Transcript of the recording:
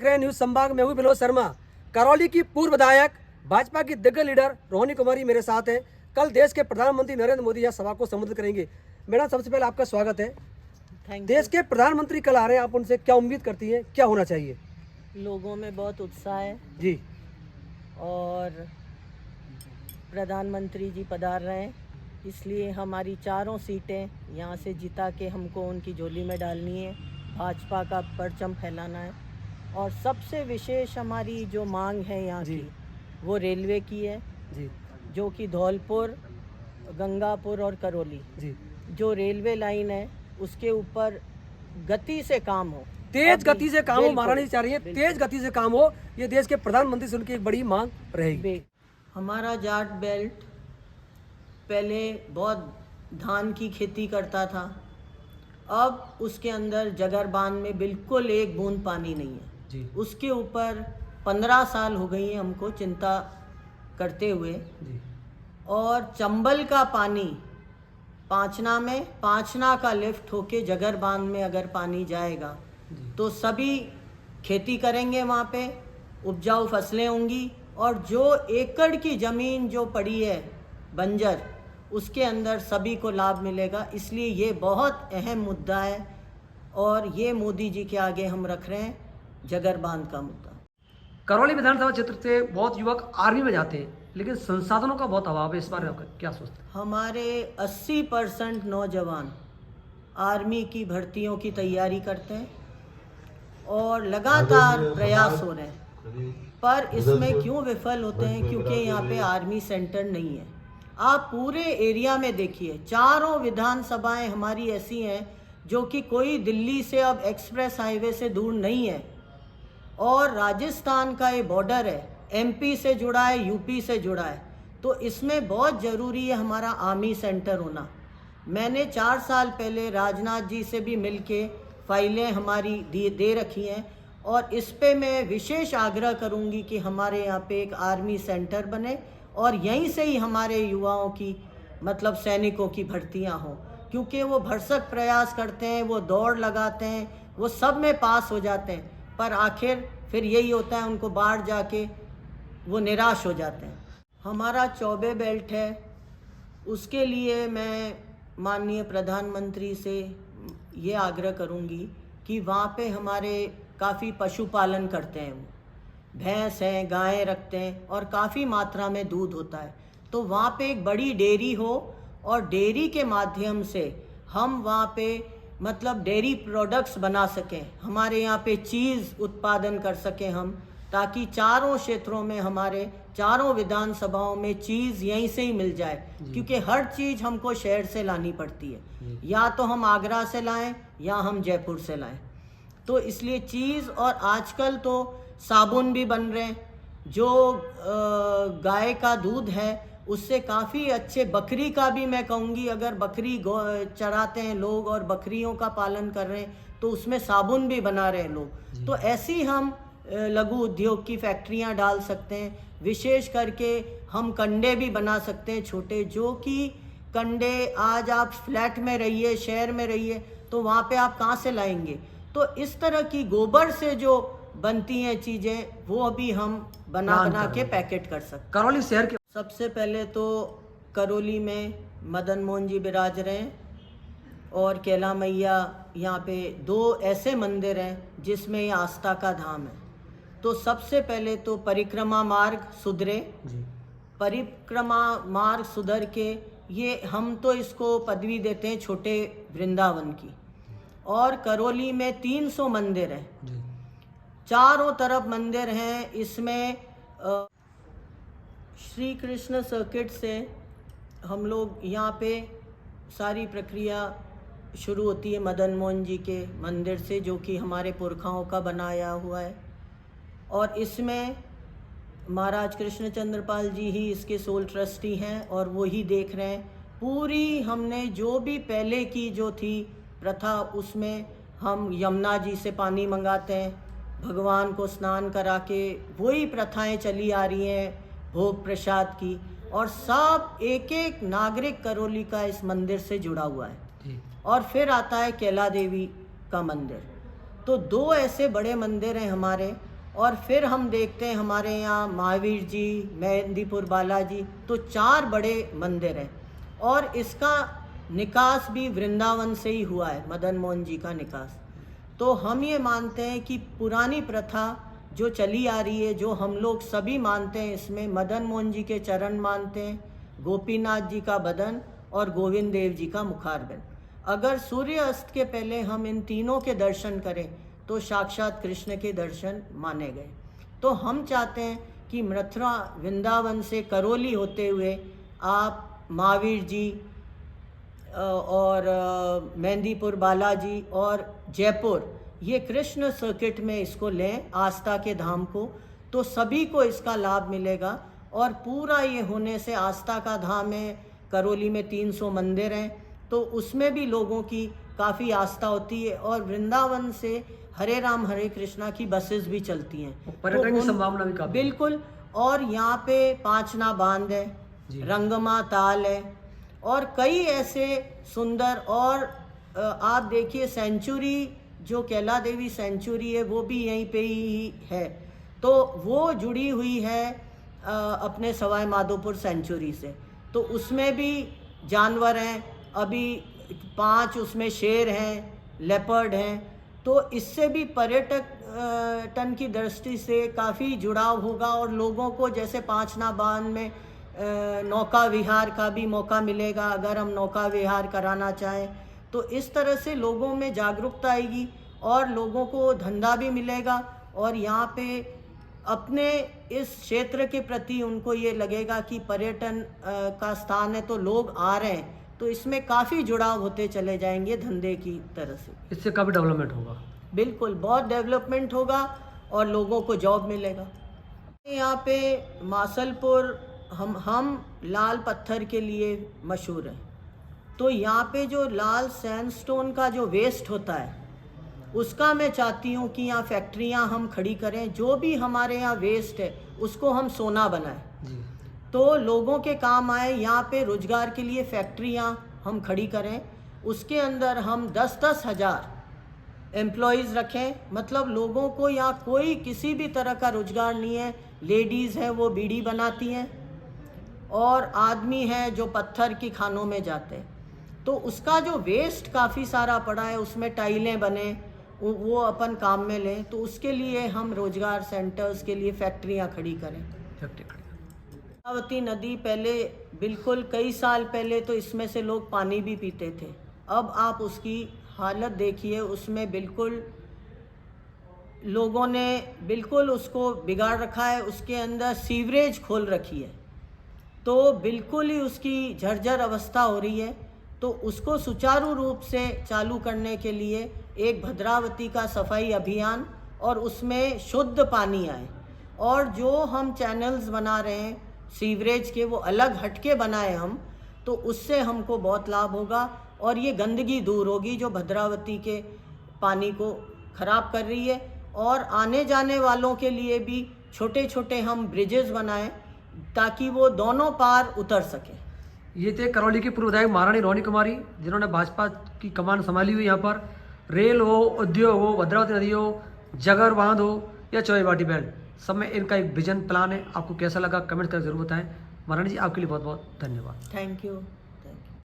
देख रहे हैं न्यूज संभाग में हूँ विनोद शर्मा। करौली की पूर्व विधायक भाजपा की दिग्गज लीडर रोहिणी कुमारी मेरे साथ हैं। कल देश के प्रधानमंत्री नरेंद्र मोदी यह सभा को संबोधित करेंगे। मैडम, सबसे पहले आपका स्वागत है। देश के प्रधानमंत्री कल आ रहे हैं, आप उनसे क्या उम्मीद करती हैं, क्या होना चाहिए? लोगों में बहुत उत्साह है जी, और प्रधानमंत्री जी पधार रहे हैं, इसलिए हमारी चारों सीटें यहाँ से जिता के हमको उनकी झोली में डालनी है, भाजपा का परचम फैलाना है। और सबसे विशेष हमारी जो मांग है यहाँ जी। की, वो रेलवे की है, जी, जो कि धौलपुर, गंगापुर और करौली जी। जो रेलवे लाइन है उसके ऊपर गति से काम हो, तेज गति से काम हो, बिल्कुल, महारानी चाह रही है तेज गति से काम हो। ये देश के प्रधानमंत्री से उनकी एक बड़ी मांग रहेगी। हमारा जाट बेल्ट पहले बहुत धान की खेती करता था, अब उसके अंदर जगरबान में बिल्कुल एक बूंद पानी नहीं है जी। उसके ऊपर 15 साल हो गई है हमको चिंता करते हुए। जी, और चंबल का पानी पांचना का लिफ्ट होके जगरबान में अगर पानी जाएगा तो सभी खेती करेंगे, वहाँ पे उपजाऊ फसलें होंगी, और जो एकड़ की ज़मीन जो पड़ी है बंजर, उसके अंदर सभी को लाभ मिलेगा। इसलिए ये बहुत अहम मुद्दा है और ये मोदी जी के आगे हम रख रहे हैं जगरबान का मुद्दा। करौली विधानसभा क्षेत्र से बहुत युवक आर्मी में जाते हैं, लेकिन संसाधनों का बहुत अभाव है। इस बारे में आपका क्या सोचते हैं? हमारे 80% नौजवान आर्मी की भर्तियों की तैयारी करते हैं और लगातार प्रयास हो रहे हैं, पर इसमें क्यों विफल होते हैं? क्योंकि यहाँ पे आर्मी सेंटर नहीं है। आप पूरे एरिया में देखिए, चारों विधानसभाएं हमारी ऐसी हैं जो कि कोई दिल्ली से अब एक्सप्रेस हाईवे से दूर नहीं है, और राजस्थान का ये बॉर्डर है, एमपी से जुड़ा है, यूपी से जुड़ा है। तो इसमें बहुत ज़रूरी है हमारा आर्मी सेंटर होना। मैंने 4 साल पहले राजनाथ जी से भी मिलके फाइलें हमारी दे रखी हैं, और इस पे मैं विशेष आग्रह करूंगी कि हमारे यहाँ पे एक आर्मी सेंटर बने और यहीं से ही हमारे युवाओं की, मतलब सैनिकों की भर्तियाँ हों, क्योंकि वो भरसक प्रयास करते हैं, वो दौड़ लगाते हैं, वो सब में पास हो जाते हैं, पर आखिर फिर यही होता है, उनको बाहर जाके वो निराश हो जाते हैं। हमारा चौबे बेल्ट है, उसके लिए मैं माननीय प्रधानमंत्री से ये आग्रह करूंगी कि वहाँ पे हमारे काफ़ी पशुपालन करते हैं, वो भैंस हैं, गायें रखते हैं और काफ़ी मात्रा में दूध होता है, तो वहाँ पे एक बड़ी डेयरी हो और डेयरी के माध्यम से हम वहाँ पे मतलब डेयरी प्रोडक्ट्स बना सकें, हमारे यहाँ पे चीज़ उत्पादन कर सकें हम, ताकि चारों क्षेत्रों में, हमारे चारों विधानसभाओं में चीज़ यहीं से ही मिल जाए, क्योंकि हर चीज़ हमको शहर से लानी पड़ती है, या तो हम आगरा से लाएं या हम जयपुर से लाएं। तो इसलिए चीज़, और आजकल तो साबुन भी बन रहे हैं, जो गाय का दूध है उससे काफ़ी अच्छे, बकरी का भी मैं कहूँगी, अगर बकरी चराते हैं लोग और बकरियों का पालन कर रहे हैं तो उसमें साबुन भी बना रहे हैं लोग। तो ऐसी हम लघु उद्योग की फैक्ट्रियाँ डाल सकते हैं। विशेष करके हम कंडे भी बना सकते हैं छोटे, जो कि कंडे आज आप फ्लैट में रहिए, शहर में रहिए, तो वहाँ पे आप कहाँ से लाएंगे? तो इस तरह की गोबर से जो बनती हैं चीज़ें, वो भी हम बना के पैकेट कर सकते हैं। करौली शहर के सबसे पहले तो करौली में मदन मोहन जी विराज रहे हैं, और कैला मैया, यहाँ पे 2 ऐसे मंदिर हैं जिसमें ये आस्था का धाम है। तो सबसे पहले तो परिक्रमा मार्ग सुधरे, परिक्रमा मार्ग सुधर के, ये हम तो इसको पदवी देते हैं छोटे वृंदावन की, और करौली में 300 मंदिर हैं, चारों तरफ मंदिर हैं। इसमें श्री कृष्ण सर्किट से हम लोग यहाँ पे सारी प्रक्रिया शुरू होती है मदन मोहन जी के मंदिर से, जो कि हमारे पुरखाओं का बनाया हुआ है, और इसमें महाराज कृष्णचंद्रपाल जी ही इसके सोल ट्रस्टी हैं और वो ही देख रहे हैं। पूरी हमने जो भी पहले की जो थी प्रथा, उसमें हम यमुना जी से पानी मंगाते हैं, भगवान को स्नान करा के, वही प्रथाएं चली आ रही हैं भोग प्रसाद की, और सब एक एक नागरिक करौली का इस मंदिर से जुड़ा हुआ है। और फिर आता है कैला देवी का मंदिर। तो 2 ऐसे बड़े मंदिर हैं हमारे, और फिर हम देखते हैं हमारे यहाँ महावीर जी, मेहंदीपुर बालाजी, तो 4 बड़े मंदिर हैं। और इसका निकास भी वृंदावन से ही हुआ है, मदन मोहन जी का निकास। तो हम ये मानते हैं कि पुरानी प्रथा जो चली आ रही है, जो हम लोग सभी मानते हैं, इसमें मदन मोहन जी के चरण मानते हैं, गोपीनाथ जी का बदन और गोविंद देव जी का मुखारबिंद। अगर सूर्य अस्त के पहले हम इन तीनों के दर्शन करें तो साक्षात कृष्ण के दर्शन माने गए। तो हम चाहते हैं कि मथुरा वृंदावन से करौली होते हुए आप महावीर जी और मेहंदीपुर बालाजी और जयपुर, ये कृष्ण सर्किट में इसको लें, आस्था के धाम को, तो सभी को इसका लाभ मिलेगा। और पूरा ये होने से आस्था का धाम है, करौली में 300 मंदिर हैं, तो उसमें भी लोगों की काफ़ी आस्था होती है। और वृंदावन से हरे राम हरे कृष्णा की बसेस भी चलती हैं, पर्यटन की संभावना भी काफी है। बिल्कुल। और यहाँ पे पांचना बांध है, रंगमा ताल है, और कई ऐसे सुंदर, और आप देखिए सेंचुरी जो कैला देवी सेंचुरी है वो भी यहीं पे ही है, तो वो जुड़ी हुई है अपने सवाई माधोपुर सेंचुरी से। तो उसमें भी जानवर हैं, अभी 5 उसमें शेर हैं, लेपर्ड हैं, तो इससे भी पर्यटन की दृष्टि से काफ़ी जुड़ाव होगा। और लोगों को जैसे पांचना बांध में नौका विहार का भी मौका मिलेगा, अगर हम नौका विहार कराना चाहें, तो इस तरह से लोगों में जागरूकता आएगी और लोगों को धंधा भी मिलेगा। और यहाँ पे अपने इस क्षेत्र के प्रति उनको ये लगेगा कि पर्यटन का स्थान है तो लोग आ रहे हैं, तो इसमें काफ़ी जुड़ाव होते चले जाएंगे धंधे की तरह से। इससे काफ़ी डेवलपमेंट होगा। बिल्कुल, बहुत डेवलपमेंट होगा और लोगों को जॉब मिलेगा। यहाँ पे मासलपुर हम लाल पत्थर के लिए मशहूर है, तो यहाँ पे जो लाल सैंडस्टोन का जो वेस्ट होता है उसका मैं चाहती हूँ कि यहाँ फैक्ट्रियाँ हम खड़ी करें, जो भी हमारे यहाँ वेस्ट है उसको हम सोना बनाएं जी। तो लोगों के काम आए। यहाँ पे रोजगार के लिए फैक्ट्रियाँ हम खड़ी करें, उसके अंदर हम 10-10 हज़ार एम्प्लॉयज़ रखें, मतलब लोगों को यहाँ कोई किसी भी तरह का रोजगार नहीं है। लेडीज़ हैं वो बीड़ी बनाती हैं, और आदमी हैं जो पत्थर की खानों में जाते हैं, तो उसका जो वेस्ट काफ़ी सारा पड़ा है उसमें टाइलें बने, वो अपन काम में लें, तो उसके लिए हम रोजगार सेंटर्स के लिए फैक्ट्रियाँ खड़ी करें। इंद्रावती नदी पहले बिल्कुल कई साल पहले तो इसमें से लोग पानी भी पीते थे, अब आप उसकी हालत देखिए, उसमें बिल्कुल लोगों ने बिल्कुल उसको बिगाड़ रखा है। उसके अंदर सीवरेज खोल रखी है, तो बिल्कुल ही उसकी जर्जर अवस्था हो रही है। तो उसको सुचारू रूप से चालू करने के लिए एक भद्रावती का सफाई अभियान, और उसमें शुद्ध पानी आए, और जो हम चैनल्स बना रहे हैं सीवरेज के वो अलग हटके बनाए हम, तो उससे हमको बहुत लाभ होगा और ये गंदगी दूर होगी जो भद्रावती के पानी को ख़राब कर रही है। और आने जाने वालों के लिए भी छोटे छोटे हम ब्रिजेस बनाएं ताकि वो दोनों पार उतर सके। ये थे करौली की पूर्व विधायक महारानी रोहिणी कुमारी, जिन्होंने भाजपा की कमान संभाली हुई। यहाँ पर रेल हो, उद्योग हो, भद्रावती नदी हो, जगर बांध हो या चौबाटी बैंड, सब में इनका एक विजन प्लान है। आपको कैसा लगा कमेंट कर जरूर बताएं। महारानी जी आपके लिए बहुत बहुत धन्यवाद। Thank you.